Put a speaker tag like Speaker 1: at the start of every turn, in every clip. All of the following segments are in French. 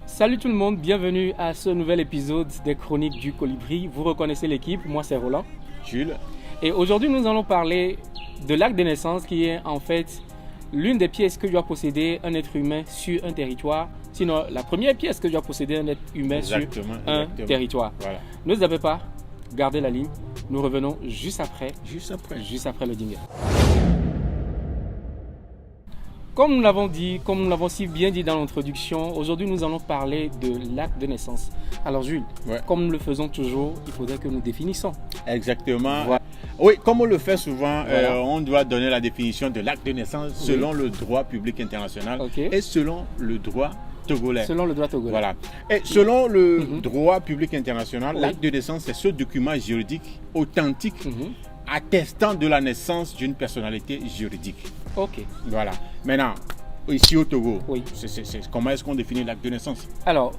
Speaker 1: Salut tout le monde, bienvenue à ce nouvel épisode des Chroniques du Colibri. Vous reconnaissez l'équipe, moi c'est Roland.
Speaker 2: Jules.
Speaker 1: Et aujourd'hui nous allons parler de l'acte de naissance qui est en fait l'une des pièces que doit posséder un être humain sur un territoire. Sinon, la première pièce que doit posséder un être humain sur un territoire. Voilà. Ne zappez pas, gardez la ligne. Nous revenons juste après le jingle. Comme nous l'avons dit, comme nous l'avons si bien dit dans l'introduction, aujourd'hui nous allons parler de l'acte de naissance. Alors Jules, comme nous le faisons toujours, il faudrait que nous définissions.
Speaker 2: Exactement. Voilà. Oui, comme on le fait souvent, on doit donner la définition de l'acte de naissance selon le droit public international et selon le droit togolais.
Speaker 1: Selon le droit togolais.
Speaker 2: Voilà. Et selon le droit public international, l'acte de naissance, c'est ce document juridique authentique attestant de la naissance d'une personnalité juridique.
Speaker 1: Ok.
Speaker 2: Voilà. Maintenant, ici au Togo, comment est-ce qu'on définit l'acte de naissance?
Speaker 1: Alors,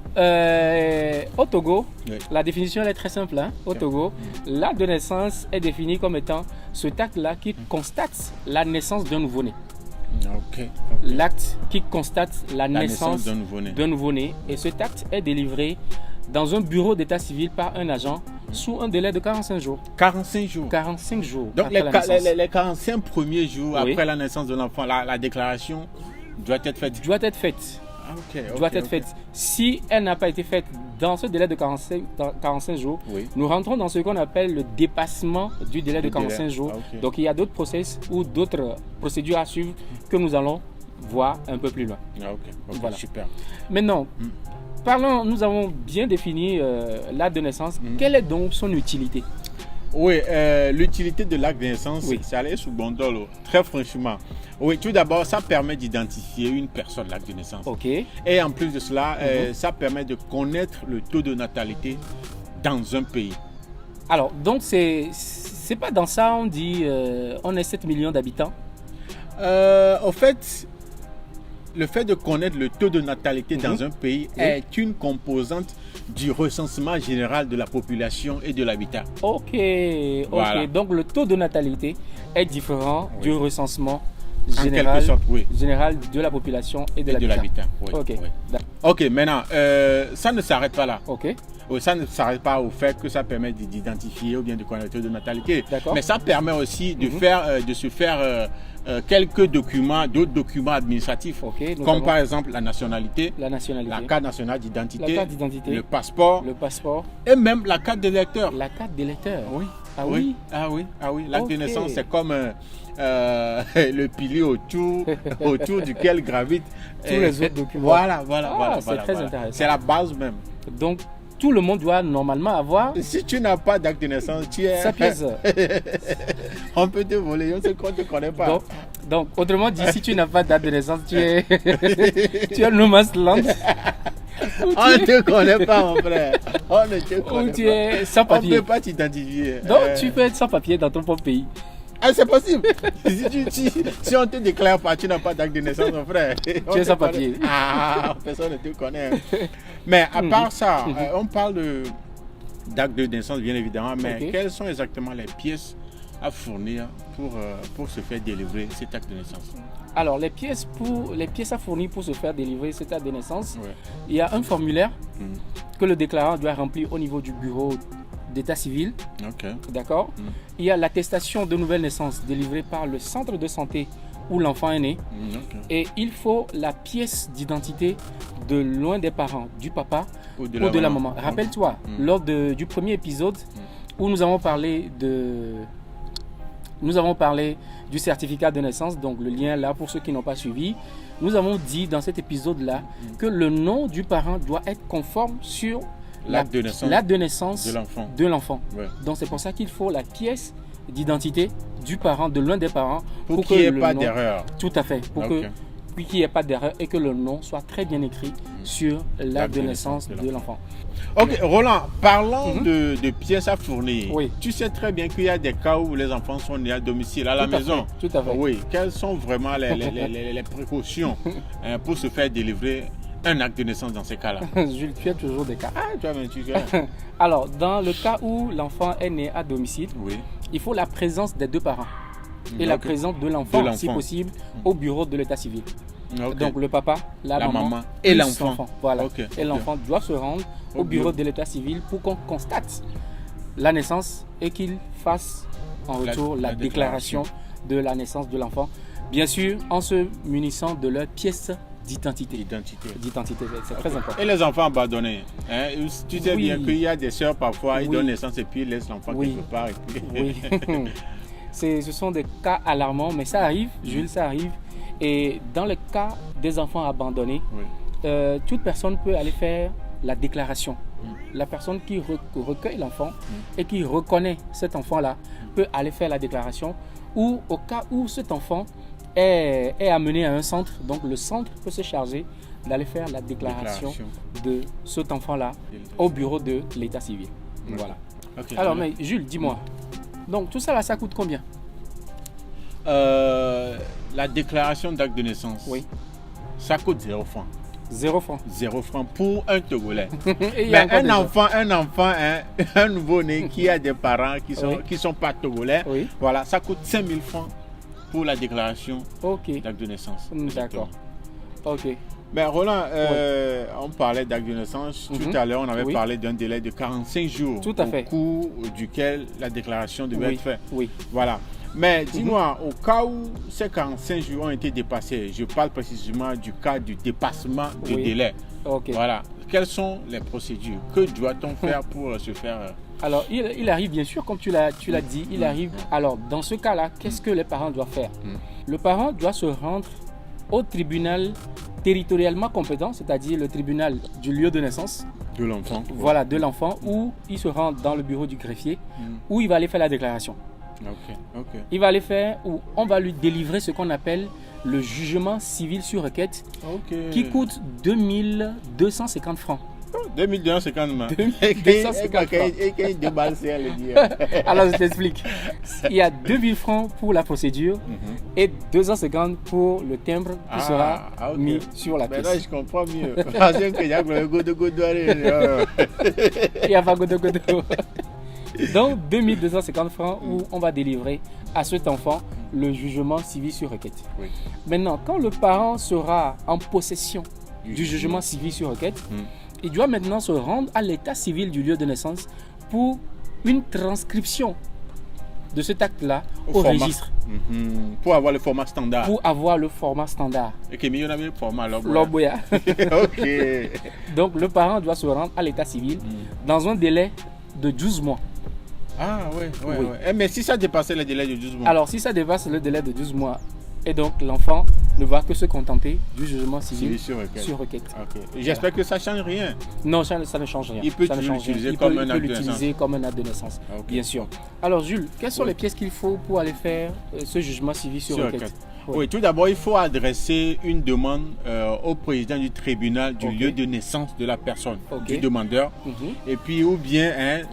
Speaker 1: au Togo, la définition est très simple. Au Togo, l'acte de naissance est défini comme étant cet acte-là qui constate la naissance d'un nouveau-né. L'acte qui constate la naissance d'un nouveau-né. Et cet acte est délivré dans un bureau d'état civil par un agent sous un délai de 45 jours.
Speaker 2: 45 jours.
Speaker 1: 45 jours.
Speaker 2: Donc les 45 premiers jours après la naissance de l'enfant, la déclaration doit être faite.
Speaker 1: Doit être faite. Doit être faite. Si elle n'a pas été faite dans ce délai de 45 jours, nous rentrons dans ce qu'on appelle le dépassement du délai de 45 jours. Donc il y a d'autres process ou d'autres procédures à suivre que nous allons voir un peu plus loin.
Speaker 2: Voilà. Super.
Speaker 1: Maintenant, parlons, nous avons bien défini l'acte de naissance. Quelle est donc son utilité?
Speaker 2: Oui, l'utilité de l'acte de naissance, c'est aller sous Bondolo, très franchement. Oui, tout d'abord, ça permet d'identifier une personne, l'acte de naissance. Et en plus de cela, ça permet de connaître le taux de natalité dans un pays.
Speaker 1: Alors, donc, c'est pas dans ça on dit on est 7 millions d'habitants?
Speaker 2: Au fait, le fait de connaître le taux de natalité dans un pays est une composante du recensement général de la population et de l'habitat.
Speaker 1: Voilà. Donc le taux de natalité est différent du recensement général, général de la population et de l'habitat.
Speaker 2: Ok, maintenant, ça ne s'arrête pas là. Ça ne s'arrête pas au fait que ça permet d'identifier ou bien de connaître le taux de natalité. Mais ça permet aussi de se faire quelques documents, d'autres documents administratifs, comme par exemple la nationalité, la carte nationale d'identité, le passeport, et même la carte d'électeur.
Speaker 1: La carte d'électeur.
Speaker 2: L'acte de naissance, c'est comme le pilier autour duquel gravitent
Speaker 1: tous les autres documents.
Speaker 2: C'est
Speaker 1: très intéressant.
Speaker 2: C'est la base même.
Speaker 1: Donc, tout le monde doit normalement avoir.
Speaker 2: Si tu n'as pas d'acte de naissance, tu es.
Speaker 1: Sa pièce.
Speaker 2: On peut te voler, on ne te connaît pas.
Speaker 1: Donc, autrement dit, si tu n'as pas d'acte de naissance, tu es. Tu es no man's land.
Speaker 2: On ne te connaît pas, mon frère. On ne te connaît pas.
Speaker 1: Tu es sans papier.
Speaker 2: On ne peut pas t'identifier.
Speaker 1: Donc, tu peux être sans papier dans ton propre pays.
Speaker 2: C'est possible. Si on ne te déclare pas, tu n'as pas d'acte de naissance, mon frère.
Speaker 1: Tu es sans papier.
Speaker 2: Personne ne te connaît. Mais à part ça, on parle d'acte de naissance, bien évidemment, mais quelles sont exactement les pièces à fournir pour se faire délivrer cet acte de naissance?
Speaker 1: Alors, les pièces à fournir pour se faire délivrer cet acte de naissance, il y a un formulaire que le déclarant doit remplir au niveau du bureau d'état civil. D'accord. Il y a l'attestation de nouvelle naissance délivrée par le centre de santé où l'enfant est né. Et il faut la pièce d'identité de l'un des parents, du papa ou de la maman. Rappelle-toi, lors du premier épisode où nous avons parlé du certificat de naissance, donc le lien là pour ceux qui n'ont pas suivi, nous avons dit dans cet épisode-là que le nom du parent doit être conforme sur l'acte de naissance de l'enfant. Donc c'est pour ça qu'il faut la pièce d'identité du parent, de l'un des parents,
Speaker 2: pour qu'il n'y ait pas d'erreur.
Speaker 1: Tout à fait, pour qu'il n'y ait pas d'erreur et que le nom soit très bien écrit sur l'acte de naissance de l'enfant.
Speaker 2: Ok, Roland, parlons de pièces à fournir. Tu sais très bien qu'il y a des cas où les enfants sont nés à domicile, à la maison.
Speaker 1: Tout à fait.
Speaker 2: Oui, quelles sont vraiment les précautions pour se faire délivrer un acte de naissance dans ces cas-là?
Speaker 1: Jules, tu as toujours des cas.
Speaker 2: Tu as.
Speaker 1: Alors, dans le cas où l'enfant est né à domicile, il faut la présence des deux parents. et la présence de l'enfant, si possible, au bureau de l'état civil. Donc le papa, la maman
Speaker 2: et l'enfant.
Speaker 1: Voilà. Et l'enfant doit se rendre au bureau de l'état civil pour qu'on constate la naissance et qu'il fasse en retour la déclaration de la naissance de l'enfant. Bien sûr, en se munissant de leur pièce d'identité, c'est très important.
Speaker 2: Et les enfants abandonnés, hein? Tu sais bien qu'il y a des sœurs parfois, ils donnent naissance et puis ils laissent l'enfant quelque part. Et puis...
Speaker 1: Ce sont des cas alarmants, mais ça arrive, Jules, ça arrive. Et dans le cas des enfants abandonnés, toute personne peut aller faire la déclaration. La personne qui recueille l'enfant et qui reconnaît cet enfant-là peut aller faire la déclaration, ou au cas où cet enfant est amené à un centre, donc le centre peut se charger d'aller faire la déclaration de cet enfant-là au bureau de l'état civil. Voilà. Alors, mais Jules, dis-moi, donc tout ça là, ça coûte combien?
Speaker 2: La déclaration d'acte de naissance, ça coûte 0 francs.
Speaker 1: 0 francs.
Speaker 2: 0 francs pour un Togolais. Mais un enfant, hein, un nouveau-né qui a des parents qui sont pas Togolais, voilà, ça coûte 5 000 francs pour la déclaration d'acte de naissance.
Speaker 1: D'accord. Ok.
Speaker 2: Mais Roland, on parlait d'acte de naissance. Tout à l'heure, on avait parlé d'un délai de 45 jours au cours duquel la déclaration devait être faite. Voilà. Mais dis-moi, au cas où ces 45 jours ont été dépassés, je parle précisément du cas du dépassement du délai. Voilà. Quelles sont les procédures? Que doit-on faire pour se faire...
Speaker 1: Alors, il arrive bien sûr, comme tu l'as dit, il arrive. Alors, dans ce cas-là, qu'est-ce que les parents doivent faire? Le parent doit se rendre au tribunal territorialement compétent, c'est-à-dire le tribunal du lieu de naissance.
Speaker 2: De l'enfant.
Speaker 1: Voilà, de l'enfant, où il se rend dans le bureau du greffier, où il va aller faire la déclaration. Il va aller faire, où on va lui délivrer ce qu'on appelle le jugement civil sur requête, qui coûte 2250 francs.
Speaker 2: 2250 francs.
Speaker 1: Alors je t'explique. Il y a 2000 francs pour la procédure et 250 pour le timbre qui sera mis sur la pièce.
Speaker 2: Là, je comprends mieux.
Speaker 1: Il y a pas godo. Donc 2250 francs où on va délivrer à cet enfant le jugement civil sur requête. Maintenant, quand le parent sera en possession du jugement civil sur requête, il doit maintenant se rendre à l'état civil du lieu de naissance pour une transcription de cet acte-là au registre.
Speaker 2: Pour avoir le format standard.
Speaker 1: Et il y a le format l'Oboya. Donc le parent doit se rendre à l'état civil dans un délai de 12 mois.
Speaker 2: Ah oui. Mais si ça dépasse le délai de 12 mois?
Speaker 1: Alors si ça dépasse le délai de 12 mois, et donc l'enfant ne va que se contenter du jugement civil sur requête.
Speaker 2: J'espère que ça ne change rien.
Speaker 1: Non, ça ne change rien.
Speaker 2: Il peut l'utiliser comme un
Speaker 1: acte de naissance. Bien sûr. Alors Jules, quelles sont les pièces qu'il faut pour aller faire ce jugement civil sur requête?
Speaker 2: Oui, tout d'abord, il faut adresser une demande au président du tribunal du lieu de naissance de la personne, du demandeur, et puis ou bien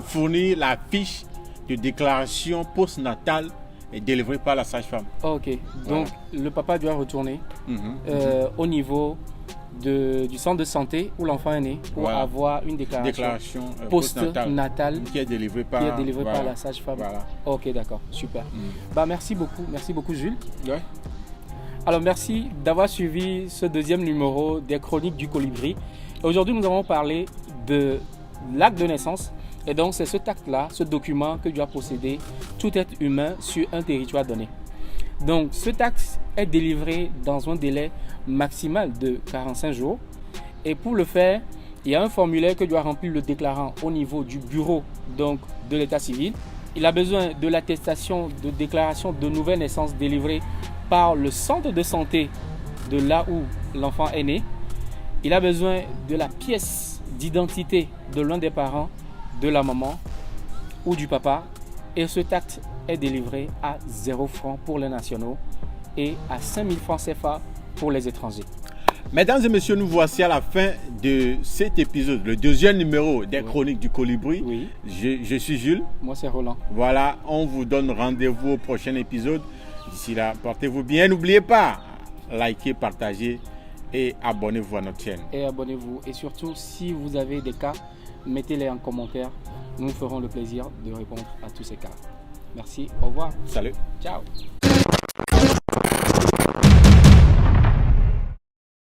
Speaker 2: fournir la fiche de déclaration postnatale et délivrée par la sage-femme.
Speaker 1: Donc le papa doit retourner au niveau du centre de santé où l'enfant est né pour avoir une déclaration postnatale
Speaker 2: qui est délivrée par
Speaker 1: la sage-femme. Ok, d'accord, super. Merci beaucoup Jules. Alors merci d'avoir suivi ce deuxième numéro des Chroniques du Colibri. Aujourd'hui, nous avons parlé de l'acte de naissance. Et donc, c'est cet acte-là, ce document que doit posséder tout être humain sur un territoire donné. Donc, cet acte est délivré dans un délai maximal de 45 jours. Et pour le faire, il y a un formulaire que doit remplir le déclarant au niveau du bureau donc, de l'état civil. Il a besoin de l'attestation de déclaration de nouvelle naissance délivrée par le centre de santé de là où l'enfant est né. Il a besoin de la pièce d'identité de l'un des parents, de la maman ou du papa, et cet acte est délivré à 0 francs pour les nationaux et à 5 000 francs CFA pour les étrangers.
Speaker 2: Mesdames et messieurs, nous voici à la fin de cet épisode, le deuxième numéro des Chroniques du Colibri. Je suis Jules.
Speaker 1: Moi c'est Roland.
Speaker 2: Voilà, on vous donne rendez-vous au prochain épisode. D'ici là, portez-vous bien. N'oubliez pas, likez, partagez et abonnez-vous à notre chaîne.
Speaker 1: Et surtout, si vous avez des cas, mettez-les en commentaire. Nous ferons le plaisir de répondre à tous ces cas. Merci, au revoir.
Speaker 2: Salut.
Speaker 1: Ciao.